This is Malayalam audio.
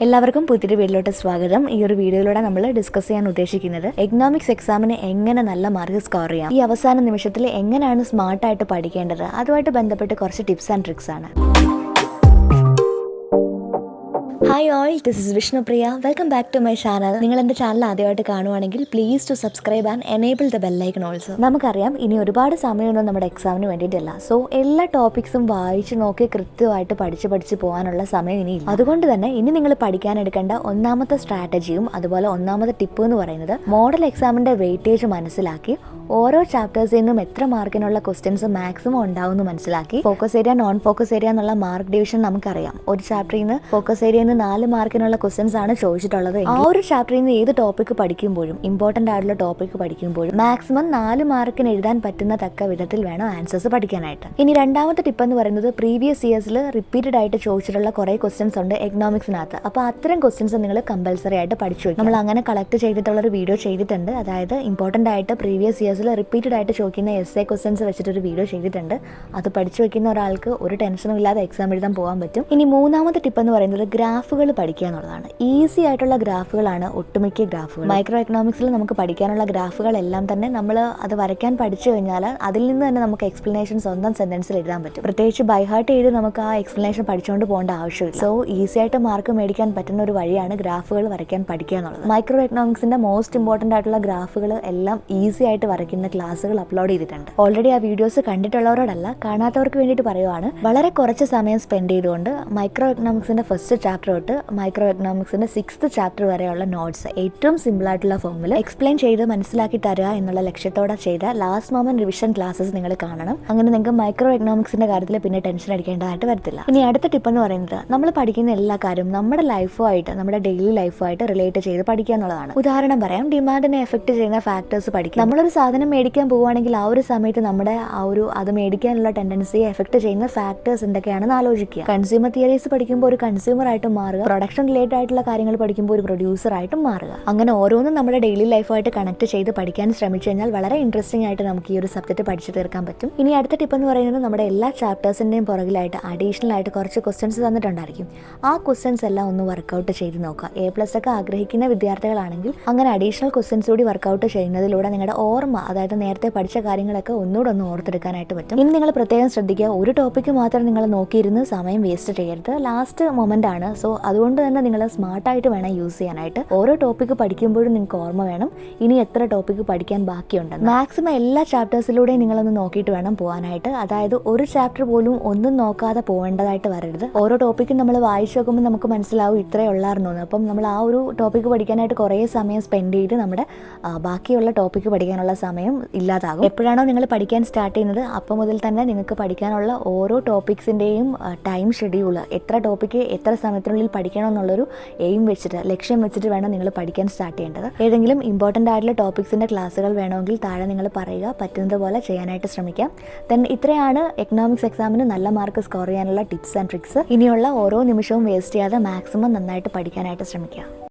എല്ലാവർക്കും പുതിയൊരു വീഡിയോയിലോട്ട് സ്വാഗതം. ഈ ഒരു വീഡിയോയിലൂടെ നമ്മൾ ഡിസ്കസ് ചെയ്യാൻ ഉദ്ദേശിക്കുന്നത് എക്കണോമിക്സ് എക്സാമിന് എങ്ങനെ നല്ല മാർക്ക് സ്കോർ ചെയ്യാം, ഈ അവസാന നിമിഷത്തിൽ എങ്ങനെയാണ് സ്മാർട്ടായിട്ട് പഠിക്കേണ്ടത്, അതുമായിട്ട് ബന്ധപ്പെട്ട് കുറച്ച് ടിപ്സ് ആൻഡ് ട്രിക്സ് ആണ്. Hi all, this is Vishnupriya. Welcome back to my channel. നിങ്ങൾ എൻ്റെ ചാനൽ ആദ്യമായിട്ട് കാണുവാണെങ്കിൽ please to subscribe and enable the bell icon also. നമുക്കറിയാം ഇനി ഒരുപാട് സമയമൊന്നും നമ്മുടെ എക്സാമിന് വേണ്ടിയിട്ടില്ല. സോ എല്ലാ ടോപ്പിക്സും വായിച്ച് നോക്കി കൃത്യമായിട്ട് പഠിച്ച് പോകാനുള്ള സമയം ഇനിയില്ല. അതുകൊണ്ട് തന്നെ ഇനി നിങ്ങൾ പഠിക്കാനെടുക്കേണ്ട ഒന്നാമത്തെ സ്ട്രാറ്റജിയും അതുപോലെ ഒന്നാമത്തെ ടിപ്പ് എന്ന് പറയുന്നത് മോഡൽ എക്സാമിൻ്റെ വെയിറ്റേജ് മനസ്സിലാക്കി ഓരോ ചാപ്റ്റേഴ്സിൽ നിന്നും എത്ര മാർക്കിനുള്ള ക്വസ്റ്റ്യൻസ് മാക്സിമം ഉണ്ടാവും മനസ്സിലാക്കി focus area non focus area എന്നുള്ള മാർക്ക് ഡിവിഷൻ നമുക്കറിയാം. ഒരു ചാപ്റ്ററിൽ നിന്ന് ഫോക്കസ് ഏരിയയിൽ നിന്ന് 4 മാർക്കിനുള്ള ക്വസ്റ്റ്യൻസ് ആണ് ചോദിച്ചിട്ടുള്ളത്. ആ ഒരു ചാപ്റ്ററിൽ നിന്ന് ഏത് ടോപ്പിക് പഠിക്കുമ്പോഴും ഇമ്പോർട്ടന്റ് ആയിട്ടുള്ള ടോപ്പിക് പഠിക്കുമ്പോഴും മാക്സിമം 4 മാർക്കിന് എഴുതാൻ പറ്റുന്ന തക്ക വിധത്തിൽ വേണം ആൻസേഴ്സ് പഠിക്കാനായിട്ട്. ഇനി രണ്ടാമത്തെ ടിപ്പ് എന്ന് പറയുന്നത് പ്രീവിയസ് ഇയേഴ്സിൽ റിപ്പീറ്റഡ് ആയിട്ട് ചോദിച്ചിട്ടുള്ള കുറെ ക്വസ്റ്റ്യൻസ് ഉണ്ട് എക്കണോമിക്സിനകത്ത്. അപ്പോൾ അത്തരം ക്വസ്റ്റ്യൻസ് നിങ്ങൾ കമ്പൽസറി ആയിട്ട് പഠിച്ചു വയ്ക്കും. നമ്മൾ അങ്ങനെ കളക്ട് ചെയ്തിട്ടുള്ള ഒരു വീഡിയോ ചെയ്തിട്ടുണ്ട്. അതായത് ഇമ്പോർട്ടന്റ് ആയിട്ട് പ്രീവിയസ് ഇയേഴ്സിൽ റിപ്പീറ്റഡ് ആയിട്ട് ചോദിക്കുന്ന എസ്എ ക്വസ്റ്റ്യൻസ് വെച്ചിട്ടൊരു വീഡിയോ ചെയ്തിട്ടുണ്ട്. അത് പഠിച്ചു വെക്കുന്ന ഒരാൾക്ക് ഒരു ടെൻഷനും ഇല്ലാതെ എക്സാം എഴുതാൻ പോകാൻ പറ്റും. ഇനി മൂന്നാമത്തെ ടിപ്പ് എന്ന് പറയുന്നത് ഗ്രാഫുകൾ പഠിക്കുക എന്നുള്ളതാണ്. ഈസി ആയിട്ടുള്ള ഗ്രാഫുകളാണ് ഒട്ടുമിക്ക ഗ്രാഫുകൾ. മൈക്രോ എക്കണോമിക്സിൽ നമുക്ക് പഠിക്കാനുള്ള ഗ്രാഫുകളെല്ലാം തന്നെ നമ്മൾ അത് വരയ്ക്കാൻ പഠിച്ചു കഴിഞ്ഞാൽ അതിൽ നിന്ന് തന്നെ നമുക്ക് എക്സ്പ്ലനേഷൻ സ്വന്തം സെന്റൻസിൽ എഴുതാൻ പറ്റും. പ്രത്യേകിച്ച് ബൈ ഹാർട്ട് ചെയ്ത് നമുക്ക് ആ എക്സ്പ്ലനേഷൻ പഠിച്ചുകൊണ്ട് പോകേണ്ട ആവശ്യമില്ല. സോ ഈസി ആയിട്ട് മാർക്ക് മേടിക്കാൻ പറ്റുന്ന ഒരു വഴിയാണ് ഗ്രാഫുകൾ വരയ്ക്കാൻ പഠിക്കുക എന്നുള്ളത്. മൈക്രോ എക്കണോമിക്സിന്റെ മോസ്റ്റ് ഇമ്പോർട്ടന്റ് ആയിട്ടുള്ള ഗ്രാഫുകൾ എല്ലാം ഈസി ആയിട്ട് വരയ്ക്കുന്ന ക്ലാസ്സുകൾ അപ്ലോഡ് ചെയ്തിട്ടുണ്ട്. ഓൾറെഡി ആ വീഡിയോസ് കണ്ടിട്ടുള്ളവരോടല്ല, കാണാത്തവർക്ക് വേണ്ടിയിട്ട് പറയുവാണ്. വളരെ കുറച്ച് സമയം സ്പെൻഡ് ചെയ്തുകൊണ്ട് മൈക്രോ എക്കണോമിക്സിന്റെ ഫസ്റ്റ് ചാപ്റ്റർ തൊട്ട് മൈക്രോ എക്കണോമിക്സിന്റെ 6th ചാപ്റ്റർ വരെയുള്ള നോട്ട്സ് ഏറ്റവും സിമ്പിൾ ആയിട്ടുള്ള ഫോമിൽ എക്സ്പ്ലെയിൻ ചെയ്ത് മനസ്സിലാക്കി തരിക എന്നുള്ള ലക്ഷ്യത്തോടെ ചെയ്ത ലാസ്റ്റ് മൊമെന്റ് റിവിഷൻ ക്ലാസ്സസ് നിങ്ങൾ കാണണം. അങ്ങനെ നിങ്ങൾക്ക് മൈക്രോ എക്കണോമിക്സിന്റെ കാര്യത്തിൽ പിന്നെ ടെൻഷൻ അടിക്കേണ്ടതായിട്ട് വരത്തില്ല. ഇനി അടുത്ത ടിപ്പ് എന്ന് പറയുന്നത് നമ്മൾ പഠിക്കുന്ന എല്ലാ കാര്യവും നമ്മുടെ ലൈഫുമായിട്ട്, നമ്മുടെ ഡെയിലി ലൈഫുമായിട്ട് റിലേറ്റ് ചെയ്ത് പഠിക്കുക എന്നുള്ളതാണ്. ഉദാഹരണം പറയാം, ഡിമാൻഡിനെ എഫക്ട് ചെയ്യുന്ന ഫാക്ടേഴ്സ് പഠിക്കുക. നമ്മളൊരു സാധനം മേടിക്കാൻ പോവുകയാണെങ്കിൽ ആ ഒരു സമയത്ത് നമ്മുടെ അത് മേടിക്കാനുള്ള ടെൻഡൻസിയെ എഫക്ട് ചെയ്യുന്ന ഫാക്ടേഴ്സ് എന്തൊക്കെയാണെന്ന് ആലോചിക്കുക. കൺസ്യൂമർ തിയറീസ് പഠിക്കുമ്പോൾ ഒരു കൺസ്യൂമർ ആയിട്ട് മാറുക, പ്രൊഡക്ഷൻ റിലേറ്റഡ് ആയിട്ടുള്ള കാര്യങ്ങൾ പഠിക്കുമ്പോൾ ഒരു പ്രൊഡ്യൂസർ ആയിട്ട് മാറുക. അങ്ങനെ ഓരോന്നും നമ്മുടെ ഡെയിലി ലൈഫുമായിട്ട് കണക്ട് ചെയ്ത് പഠിക്കാൻ ശ്രമിച്ചു കഴിഞ്ഞാൽ വളരെ ഇൻട്രസ്റ്റിംഗ് ആയിട്ട് നമുക്ക് ഈ ഒരു സബ്ജക്ട് പഠിച്ചു തീർക്കാൻ പറ്റും. ഇനി അടുത്ത ടിപ്പ് എന്ന് പറയുന്നത് നമ്മുടെ എല്ലാ ചാപ്റ്റേഴ്സിന്റെയും പുറകിലായിട്ട് അഡീഷണൽ ആയിട്ട് കുറച്ച് ക്വസ്റ്റ്യൻസ് തന്നിട്ടുണ്ടായിരിക്കും. ആ ക്വസ്റ്റ്യൻസ് എല്ലാം ഒന്ന് വർക്കൗട്ട് ചെയ്ത് നോക്കുക. A+ ഒക്കെ ആഗ്രഹിക്കുന്ന വിദ്യാർത്ഥികളാണെങ്കിൽ അങ്ങനെ അഡീഷണൽ ക്വസ്റ്റ്യൻസ് കൂടി വർക്കൗട്ട് ചെയ്യുന്നതിലൂടെ നിങ്ങളുടെ ഓർമ്മ, അതായത് നേരത്തെ പഠിച്ച കാര്യങ്ങളൊക്കെ ഒന്നുകൂടെ ഒന്ന് ഓർത്തെടുക്കാനായിട്ട് പറ്റും. ഇനി നിങ്ങൾ പ്രത്യേകം ശ്രദ്ധിക്കുക, ഒരു ടോപ്പിക്ക് മാത്രം നിങ്ങൾ നോക്കിയിരുന്ന് സമയം വേസ്റ്റ് ചെയ്യരുത്. ലാസ്റ്റ് മൊമെന്റ് ആണ്. സോ അതുകൊണ്ട് തന്നെ നിങ്ങൾ സ്മാർട്ടായിട്ട് വേണം യൂസ് ചെയ്യാനായിട്ട്. ഓരോ ടോപ്പിക്ക് പഠിക്കുമ്പോഴും നിങ്ങൾക്ക് ഓർമ്മ വേണം ഇനി എത്ര ടോപ്പിക്ക് പഠിക്കാൻ ബാക്കിയുണ്ടെന്ന്. മാക്സിമം എല്ലാ ചാപ്റ്റേഴ്സിലൂടെയും നിങ്ങളൊന്ന് നോക്കിയിട്ട് വേണം പോകാനായിട്ട്. അതായത് ഒരു ചാപ്റ്റർ പോലും ഒന്നും നോക്കാതെ പോകേണ്ടതായിട്ട് വരരുത്. ഓരോ ടോപ്പിക്കും നമ്മൾ വായിച്ചു നോക്കുമ്പോൾ നമുക്ക് മനസ്സിലാവും ഇത്രയേ ഉള്ളായിരുന്നു. അപ്പം നമ്മൾ ആ ഒരു ടോപ്പിക്ക് പഠിക്കാനായിട്ട് കുറേ സമയം സ്പെൻഡ് ചെയ്ത് നമ്മുടെ ബാക്കിയുള്ള ടോപ്പിക്ക് പഠിക്കാനുള്ള സമയം ഇല്ലാതാകും. എപ്പോഴാണോ നിങ്ങൾ പഠിക്കാൻ സ്റ്റാർട്ട് ചെയ്യുന്നത് അപ്പോൾ മുതൽ തന്നെ നിങ്ങൾക്ക് പഠിക്കാനുള്ള ഓരോ ടോപ്പിക്സിൻ്റെയും ടൈം ഷെഡ്യൂൾ, എത്ര ടോപ്പിക്ക് എത്ര സമയത്തിനുള്ളിൽ പഠിക്കണം എന്നുള്ളൊരു എയിം വെച്ചിട്ട്, ലക്ഷ്യം വെച്ചിട്ട് വേണം നിങ്ങൾ പഠിക്കാൻ സ്റ്റാർട്ട് ചെയ്യേണ്ടത്. ഏതെങ്കിലും ഇമ്പോർട്ടൻ്റ് ആയിട്ടുള്ള ടോപ്പിക്സിൻ്റെ ക്ലാസ്സുകൾ വേണമെങ്കിൽ താഴെ നിങ്ങൾ പറയുക, പറ്റുന്നത് പോലെ ചെയ്യാനായിട്ട് ശ്രമിക്കാം. ദെൻ ഇത്രയാണ് എക്കണോമിക്സ് എക്സാമിന് നല്ല മാർക്ക് സ്കോർ ചെയ്യാനുള്ള ടിപ്സ് ആൻഡ് ട്രിക്സ്. ഇനിയുള്ള ഓരോ നിമിഷവും വേസ്റ്റ് ചെയ്യാതെ മാക്സിമം നന്നായിട്ട് പഠിക്കാനായിട്ട് ശ്രമിക്കുക.